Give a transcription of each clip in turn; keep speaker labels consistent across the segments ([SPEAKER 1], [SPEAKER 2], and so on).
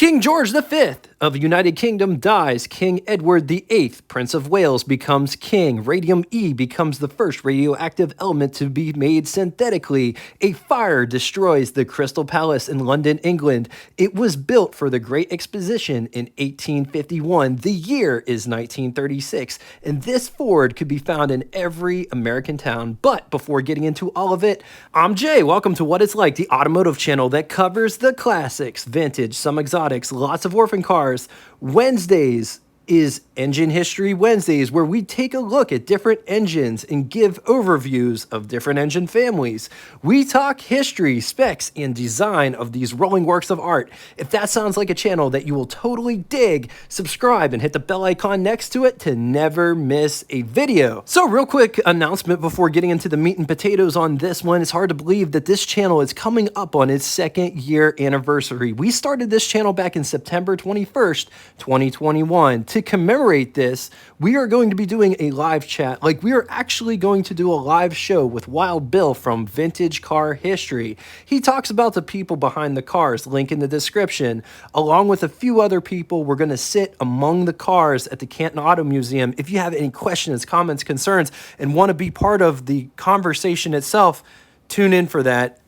[SPEAKER 1] King George V of the United Kingdom dies. King Edward VIII, Prince of Wales, becomes king. Radium E becomes the first radioactive element to be made synthetically. A fire destroys the Crystal Palace in London, England. It was built for the Great Exposition in 1851. The year is 1936, and this Ford could be found in every American town. But before getting into all of it, I'm Jay. Welcome to What It's Like, the automotive channel that covers the classics, vintage, some exotics, lots of orphan cars. Wednesdays is Engine History Wednesdays, where we take a look at different engines and give overviews of different engine families. We talk history, specs, and design of these rolling works of art. If that sounds like a channel that you will totally dig, subscribe and hit the bell icon next to it to never miss a video. So real quick announcement before getting into the meat and potatoes on this one. It's hard to believe that this channel is coming up on its 2nd year anniversary. We started this channel back in September 21st, 2021. To commemorate this, we are going to be doing a live chat. Like, we are actually going to do a live show with Wild Bill from Vintage Car History. He talks about the people behind the cars, link in the description. Along with a few other people, we're going to sit among the cars at the Canton Auto Museum. If you have any questions, comments, concerns, and want to be part of the conversation itself, tune in for that.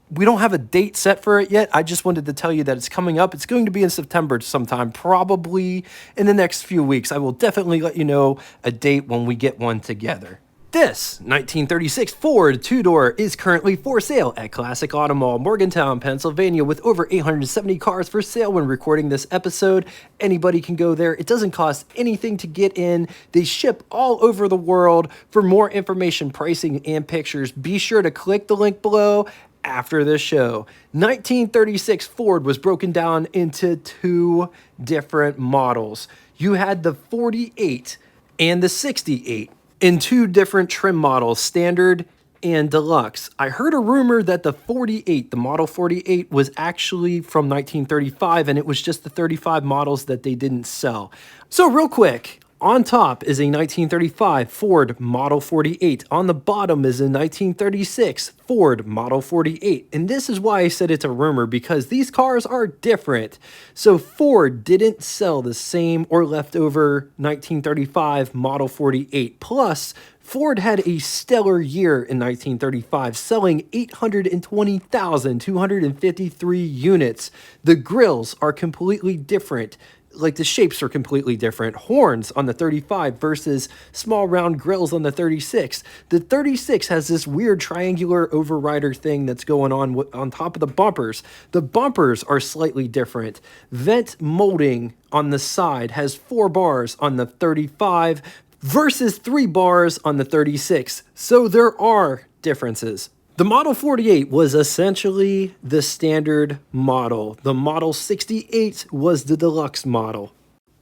[SPEAKER 1] We don't have a date set for it yet. I just wanted to tell you that it's coming up. It's going to be in September sometime, probably in the next few weeks. I will definitely let you know a date when we get one together. This 1936 Ford Tudor is currently for sale at Classic Auto Mall, Morgantown, Pennsylvania, with over 870 cars for sale when recording this episode. Anybody can go there. It doesn't cost anything to get in. They ship all over the world. For more information, pricing, and pictures, be sure to click the link below. After the show, 1936 Ford was broken down into 2 different models. You had the 48 and the 68 in 2 different trim models, standard and deluxe. I heard a rumor that the 48, the model 48, was actually from 1935, and it was just the 35 models that they didn't sell. So real quick, on top is a 1935 Ford Model 48. On the bottom is a 1936 Ford Model 48. And this is why I said it's a rumor, because these cars are different. So Ford didn't sell the same or leftover 1935 Model 48. Plus, Ford had a stellar year in 1935, selling 820,253 units. The grills are completely different. Like, the shapes are completely different. Horns on the 35 versus small round grills on the 36. The 36 has this weird triangular overrider thing that's going on top of the bumpers. The bumpers are slightly different. Vent molding on the side has 4 bars on the 35 versus 3 bars on the 36. So there are differences. The Model 48 was essentially the standard model. The Model 68 was the deluxe model.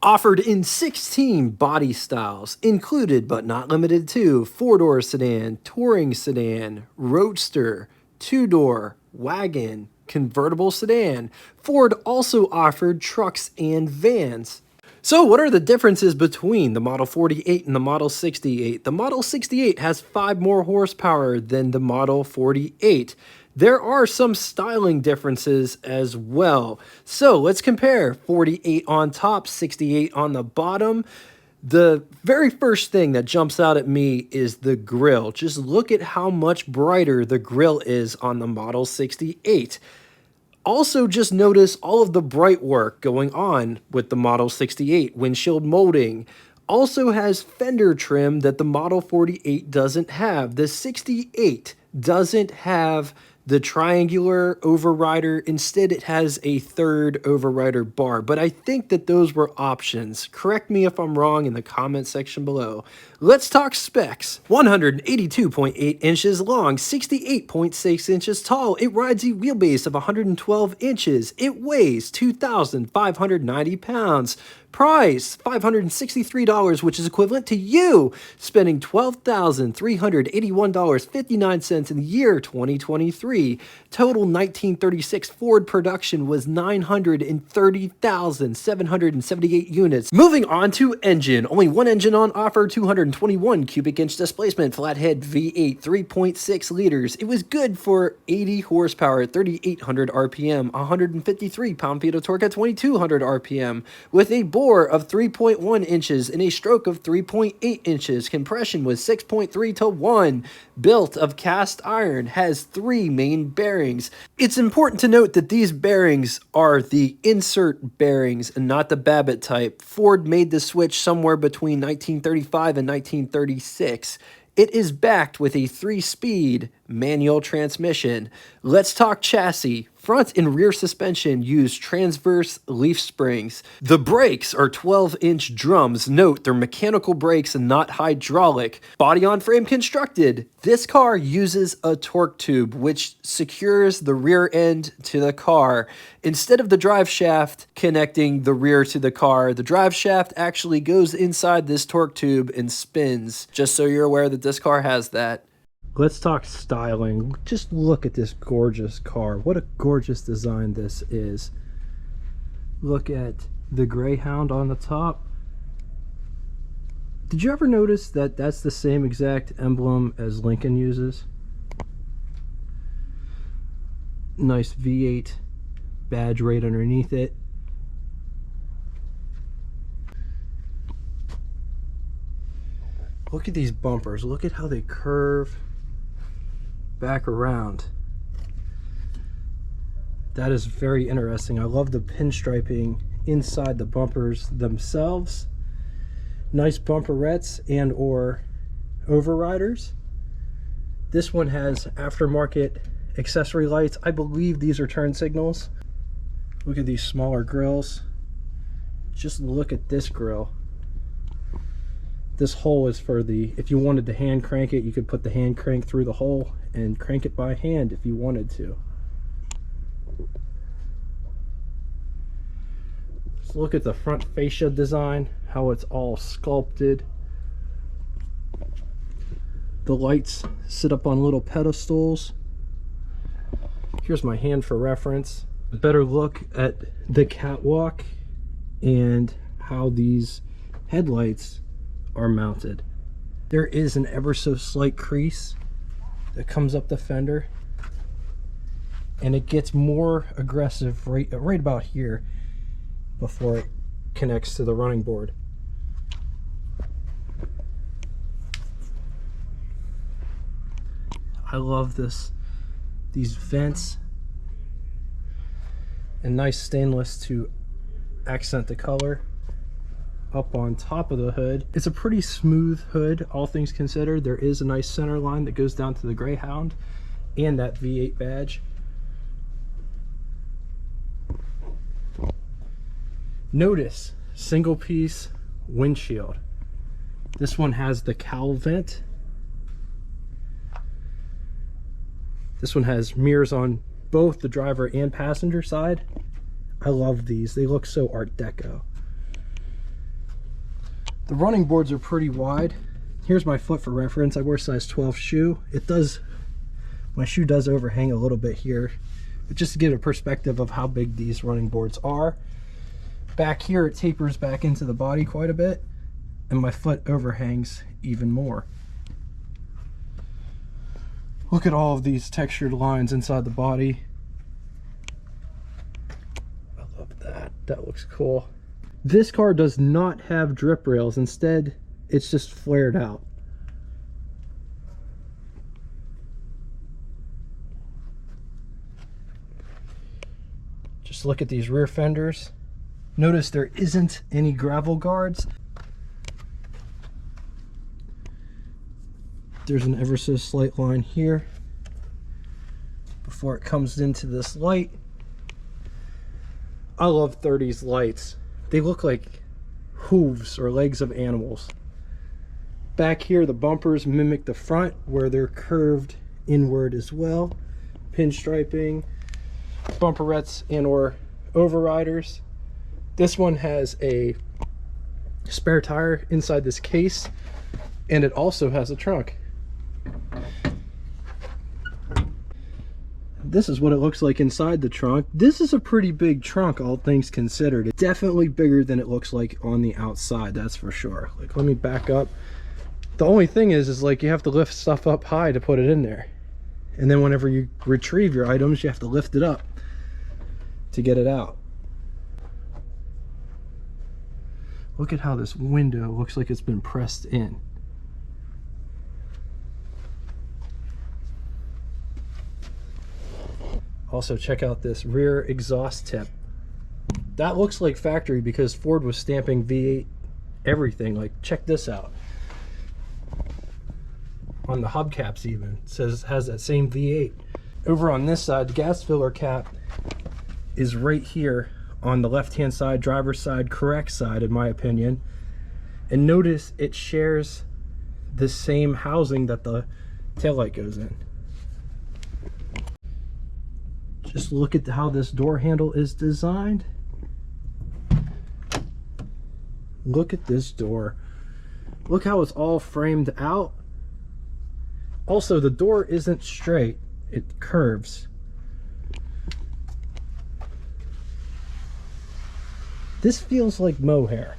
[SPEAKER 1] Offered in 16 body styles, included but not limited to 4-door sedan, touring sedan, roadster, 2-door, wagon, convertible sedan. Ford also offered trucks and vans. So what are the differences between the Model 48 and the Model 68? The Model 68 has 5 more horsepower than the Model 48. There are some styling differences as well. So let's compare 48 on top, 68 on the bottom. The very first thing that jumps out at me is the grille. Just look at how much brighter the grille is on the Model 68. Also, just notice all of the bright work going on with the Model 68. Windshield molding also has fender trim that the Model 48 doesn't have. The 68 doesn't have the triangular overrider. Instead, it has a 3rd overrider bar. But I think that those were options. Correct me if I'm wrong in the comment section below. Let's talk specs. 182.8 inches long, 68.6 inches tall. It rides a wheelbase of 112 inches. It weighs 2,590 pounds. Price, $563, which is equivalent to you spending $12,381.59 in the year 2023. 1933. Total 1936 Ford production was 930,778 units. Moving on to engine. Only one engine on offer, 221 cubic inch displacement, flathead V8, 3.6 liters. It was good for 80 horsepower at 3,800 RPM, 153 pound-feet of torque at 2,200 RPM, with a bore of 3.1 inches and a stroke of 3.8 inches. Compression was 6.3 to 1. Built of cast iron, has 3 main bearings. It's important to note that these bearings are the insert bearings and not the Babbitt type. Ford made the switch somewhere between 1935 and 1936. It is backed with a 3-speed manual transmission. Let's talk chassis. Front and rear suspension use transverse leaf springs. The brakes are 12-inch drums. Note, they're mechanical brakes and not hydraulic. Body on frame constructed. This car uses a torque tube, which secures the rear end to the car. Instead of the drive shaft connecting the rear to the car, the drive shaft actually goes inside this torque tube and spins. Just so you're aware that this car has that. Let's talk styling. Just look at this gorgeous car. What a gorgeous design this is. Look at the Greyhound on the top. Did you ever notice that that's the same exact emblem as Lincoln uses? Nice V8 badge right underneath it. Look at these bumpers. Look at how they curve back around. That is very interesting. I love the pinstriping inside the bumpers themselves. Nice bumperettes and or overriders. This one has aftermarket accessory lights. I believe these are turn signals. Look at these smaller grills. Just look at this grill. This hole is for the, if you wanted to hand crank it, you could put the hand crank through the hole and crank it by hand if you wanted to. Let's look at the front fascia design, how it's all sculpted. The lights sit up on little pedestals. Here's my hand for reference. A better look at the catwalk and how these headlights are mounted. There is an ever so slight crease that comes up the fender, and it gets more aggressive right about here before it connects to the running board. I love these vents and nice stainless to accent the color. Up on top of the hood, it's a pretty smooth hood, all things considered. There is a nice center line that goes down to the Greyhound and that V8 badge. Notice single piece windshield. This one has the cowl vent. This one has mirrors on both the driver and passenger side. I love these. They look so Art Deco. The running boards are pretty wide. Here's my foot for reference. I wear size 12 shoe. My shoe does overhang a little bit here, but just to give a perspective of how big these running boards are. Back here it tapers back into the body quite a bit, and my foot overhangs even more. Look at all of these textured lines inside the body. I love that. That looks cool. This car does not have drip rails. Instead, it's just flared out. Just look at these rear fenders. Notice there isn't any gravel guards. There's an ever so slight line here before it comes into this light. I love 30s lights. They look like hooves or legs of animals. Back here, the bumpers mimic the front where they're curved inward as well. Pinstriping, bumperettes and or overriders. This one has a spare tire inside this case, and it also has a trunk. this is what it looks like inside the trunk. This is a pretty big trunk, all things considered. It's definitely bigger than it looks like on the outside, that's for sure. Like, let me back up. The only thing is like you have to lift stuff up high to put it in there. And then whenever you retrieve your items, you have to lift it up to get it out. Look at how this window looks like it's been pressed in. Also, check out this rear exhaust tip. That looks like factory because Ford was stamping V8 everything. Like, check this out. On the hubcaps even, it says it has that same V8. Over on this side, the gas filler cap is right here on the left-hand side, driver's side, correct side in my opinion. And notice it shares the same housing that the taillight goes in. Just look at how this door handle is designed. Look at this door. Look how it's all framed out. Also, the door isn't straight, it curves. This feels like mohair.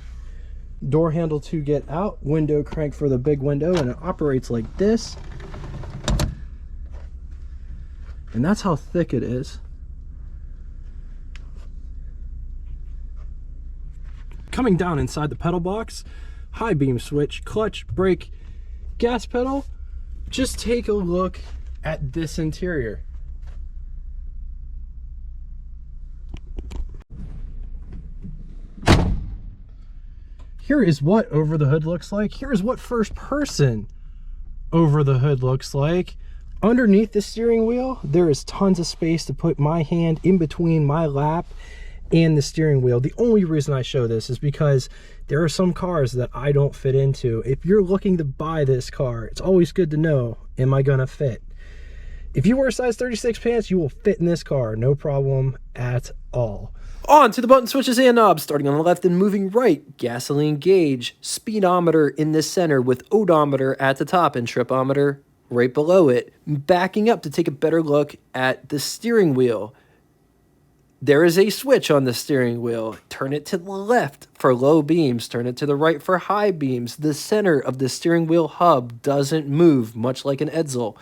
[SPEAKER 1] Door handle to get out, window crank for the big window, and it operates like this. And that's how thick it is. Coming down inside the pedal box, high beam switch, clutch, brake, gas pedal. Just take a look at this interior. Here is what over the hood looks like. Here is what first person over the hood looks like. Underneath the steering wheel, there is tons of space to put my hand in between my lap and the steering wheel. The only reason I show this is because there are some cars that I don't fit into. If you're looking to buy this car, it's always good to know, am I gonna fit? If you wear a size 36 pants, you will fit in this car, no problem at all. On to the button switches and knobs, starting on the left and moving right. Gasoline gauge, speedometer in the center with odometer at the top and tripometer right below it. Backing up to take a better look at the steering wheel. There is a switch on the steering wheel. Turn it to the left for low beams. Turn it to the right for high beams. The center of the steering wheel hub doesn't move, much like an Edsel.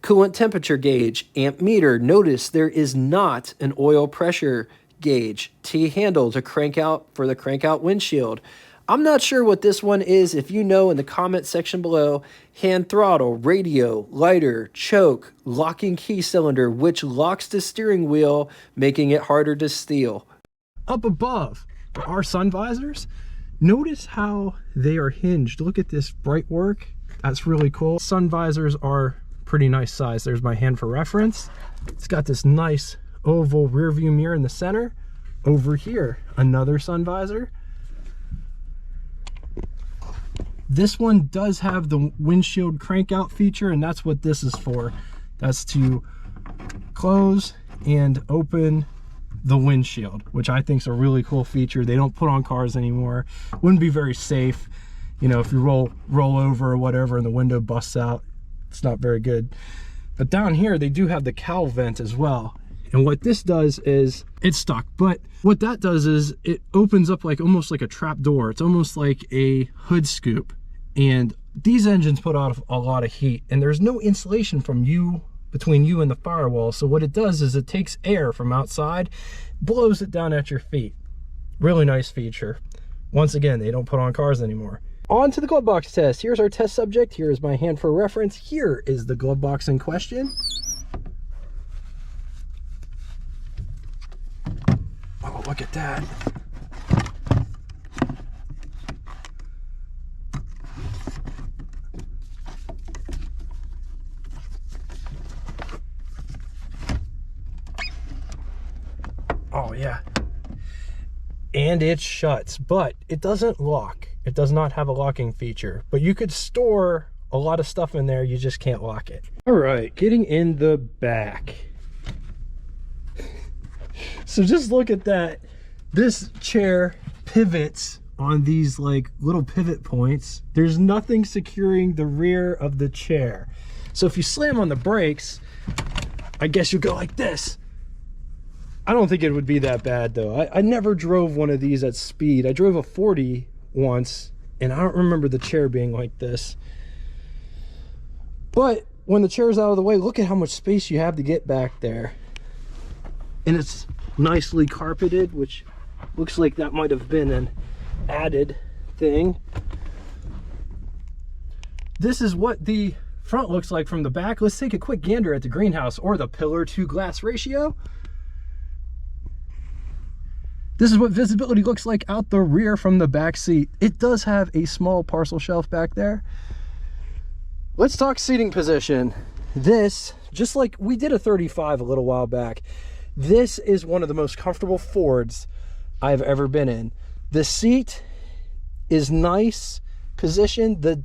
[SPEAKER 1] Coolant temperature gauge, amp meter. Notice there is not an oil pressure gauge. T-handle to crank out for the crank out windshield. I'm not sure what this one is. If you know, in the comment section below. Hand throttle, radio, lighter, choke, locking key cylinder, which locks the steering wheel, making it harder to steal. Up above are sun visors. Notice how they are hinged. Look at this bright work. That's really cool. Sun visors are pretty nice size. There's my hand for reference. It's got this nice oval rear view mirror in the center. Over here, another sun visor. This one does have the windshield crank out feature, and that's what this is for. That's to close and open the windshield, which I think is a really cool feature. They don't put on cars anymore. Wouldn't be very safe. You know, if you roll over or whatever and the window busts out, it's not very good. But down here, they do have the cowl vent as well. And what this does is, it's stuck, but what that does is it opens up like almost like a trap door. It's almost like a hood scoop. And these engines put out a lot of heat, and there's no insulation between you and the firewall. So what it does is it takes air from outside, blows it down at your feet. Really nice feature. Once again, they don't put on cars anymore. On to the glove box test. Here's our test subject. Here is my hand for reference. Here is the glove box in question. Oh, look at that. Oh yeah. And it shuts, but it doesn't lock. It does not have a locking feature, but you could store a lot of stuff in there, you just can't lock it. All right, getting in the back. So just look at that. This chair pivots on these like little pivot points. There's nothing securing the rear of the chair. So if you slam on the brakes, I guess you go like this. I don't think it would be that bad though. I never drove one of these at speed. I drove a 40 once, and I don't remember the chair being like this. But when the chair's out of the way, look at how much space you have to get back there. And it's nicely carpeted, which looks like that might have been an added thing. This is what the front looks like from the back. Let's take a quick gander at the greenhouse, or the pillar to glass ratio. This is what visibility looks like out the rear from the back seat. It does have a small parcel shelf back there. Let's talk seating position. This, just like we did a 35 a little while back, this is one of the most comfortable Fords I've ever been in. The seat is nice positioned. The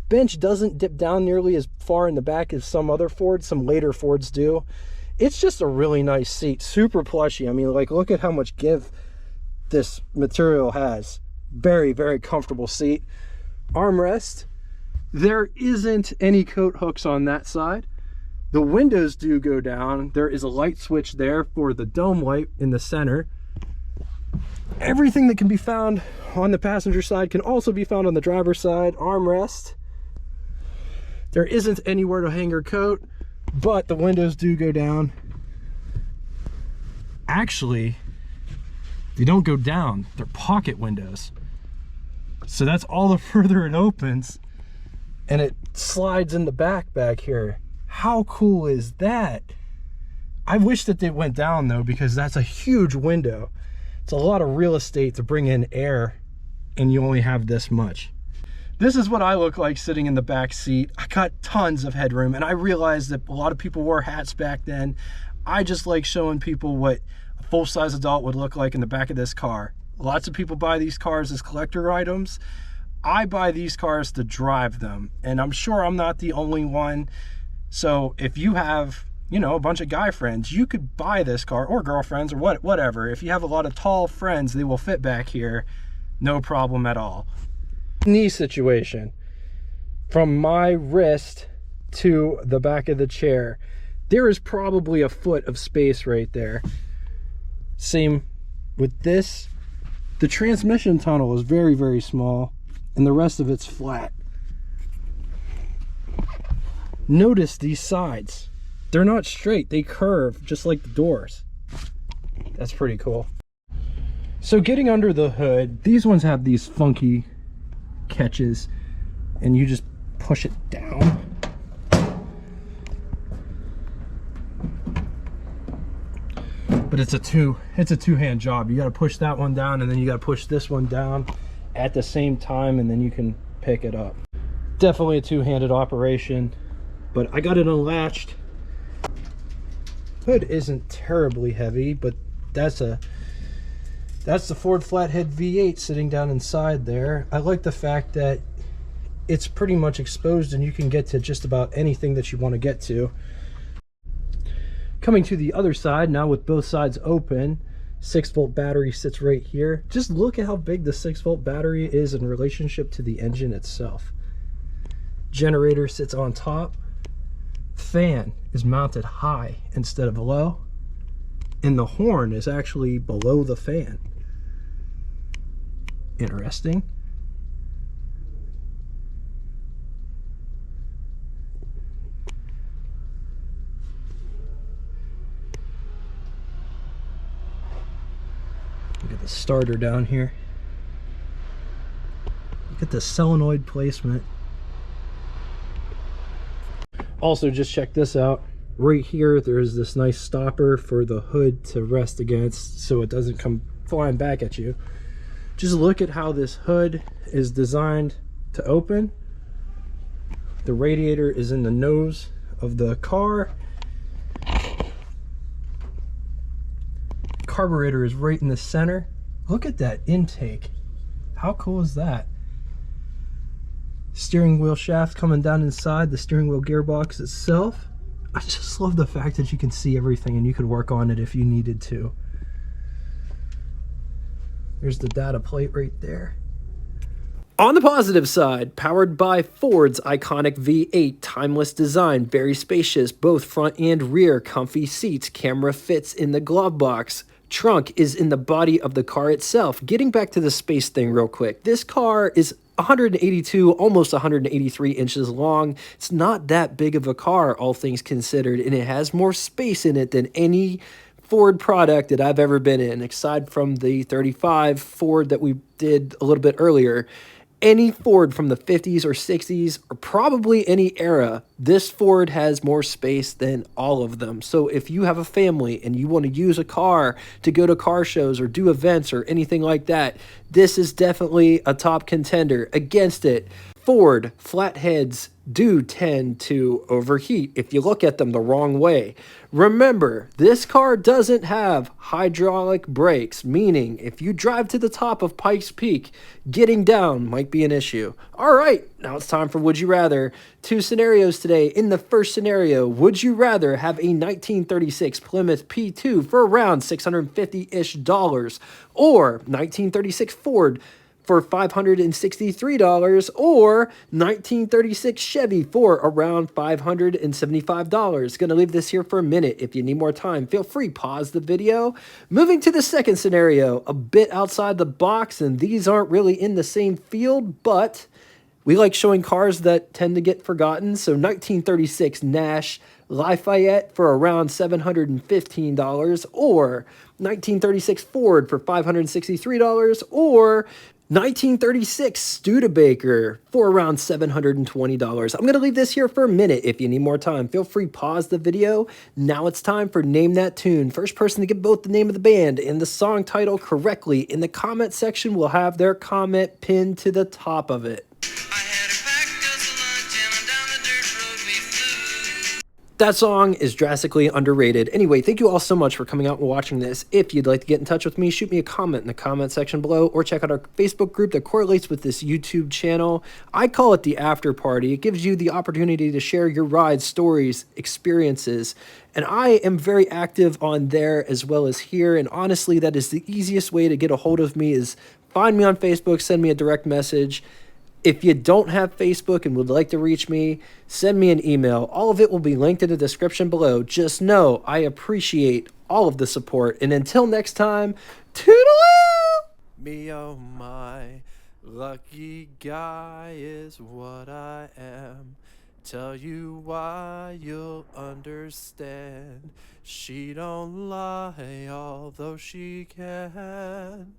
[SPEAKER 1] bench doesn't dip down nearly as far in the back as some other Fords, some later Fords do. It's just a really nice seat, super plushy. I mean, like, look at how much give this material has. Very, very comfortable seat. Armrest. There isn't any coat hooks on that side. The windows do go down. There is a light switch there for the dome light in the center. Everything that can be found on the passenger side can also be found on the driver's side. Armrest. There isn't anywhere to hang your coat, but the windows do go down. Actually, they don't go down. They're pocket windows. So that's all the further it opens, and it slides in the back here. How cool is that? I wish that they went down though, because that's a huge window. It's a lot of real estate to bring in air, and you only have this much. This is what I look like sitting in the back seat. I got tons of headroom, and I realized that a lot of people wore hats back then. I just like showing people what a full-size adult would look like in the back of this car. Lots of people buy these cars as collector items. I buy these cars to drive them, and I'm sure I'm not the only one. So if you have, you know, a bunch of guy friends, you could buy this car, or girlfriends, or whatever. If you have a lot of tall friends, they will fit back here, no problem at all. Knee situation, from my wrist to the back of the chair, there is probably a foot of space right there. Same with this. The transmission tunnel is very, very small, and the rest of it's flat. Notice these sides. They're not straight, they curve just like the doors. That's pretty cool. So getting under the hood, these ones have these funky catches, and you just push it down. But it's a two-hand job. You got to push that one down, and then you got to push this one down at the same time, and then you can pick it up. Definitely a two-handed operation, but I got it unlatched. Hood isn't terribly heavy, but that's the Ford Flathead V8 sitting down inside there. I like the fact that it's pretty much exposed, and you can get to just about anything that you want to get to. Coming to the other side now with both sides open, 6-volt battery sits right here. Just look at how big the 6-volt battery is in relationship to the engine itself. Generator sits on top. Fan is mounted high instead of low, and the horn is actually below the fan. Interesting. Look at the starter down here. Look at the solenoid placement. Also, just check this out. Right here, there's this nice stopper for the hood to rest against so it doesn't come flying back at you. Just look at how this hood is designed to open. The radiator is in the nose of the car. Carburetor is right in the center. Look at that intake. How cool is that? Steering wheel shaft coming down inside the steering wheel gearbox itself. I just love the fact that you can see everything and you could work on it if you needed to. There's the data plate right there. On the positive side, powered by Ford's iconic V8, timeless design, very spacious, both front and rear, comfy seats, camera fits in the glove box. Trunk is in the body of the car itself. Getting back to the space thing real quick, this car is 182, almost 183 inches long. It's not that big of a car, all things considered, and it has more space in it than any Ford product that I've ever been in, aside from the 35 Ford that we did a little bit earlier. Any Ford from the 50s or 60s, or probably any era, this Ford has more space than all of them. So if you have a family and you want to use a car to go to car shows or do events or anything like that, this is definitely a top contender. Against it, Ford flatheads do tend to overheat if you look at them the wrong way. Remember, this car doesn't have hydraulic brakes, meaning if you drive to the top of Pikes Peak, getting down might be an issue. All right, now it's time for Would You Rather. Two scenarios today. In the first scenario, would you rather have a 1936 Plymouth P2 for around $650-ish or 1936 Ford for $563 or 1936 Chevy for around $575. Gonna leave this here for a minute. If you need more time, feel free, pause the video. Moving to the second scenario, a bit outside the box, and these aren't really in the same field, but we like showing cars that tend to get forgotten. So 1936 Nash Lafayette for around $715 or 1936 Ford for $563 or 1936 Studebaker for around $720. I'm going to leave this here for a minute. If you need more time, feel free, pause the video. Now it's time for Name That Tune. First person to get both the name of the band and the song title correctly in the comment section will have their comment pinned to the top of it. That song is drastically underrated. Anyway, thank you all so much for coming out and watching this. If you'd like to get in touch with me, shoot me a comment in the comment section below or check out our Facebook group that correlates with this YouTube channel. I call it the After Party. It gives you the opportunity to share your rides, stories, experiences, and I am very active on there as well as here. And honestly, that is the easiest way to get a hold of me is find me on Facebook, send me a direct message. If you don't have Facebook and would like to reach me, send me an email. All of it will be linked in the description below. Just know I appreciate all of the support. And until next time, toodaloo!
[SPEAKER 2] Me, oh my, lucky guy is what I am. Tell you why, you'll understand. She don't lie, although she can.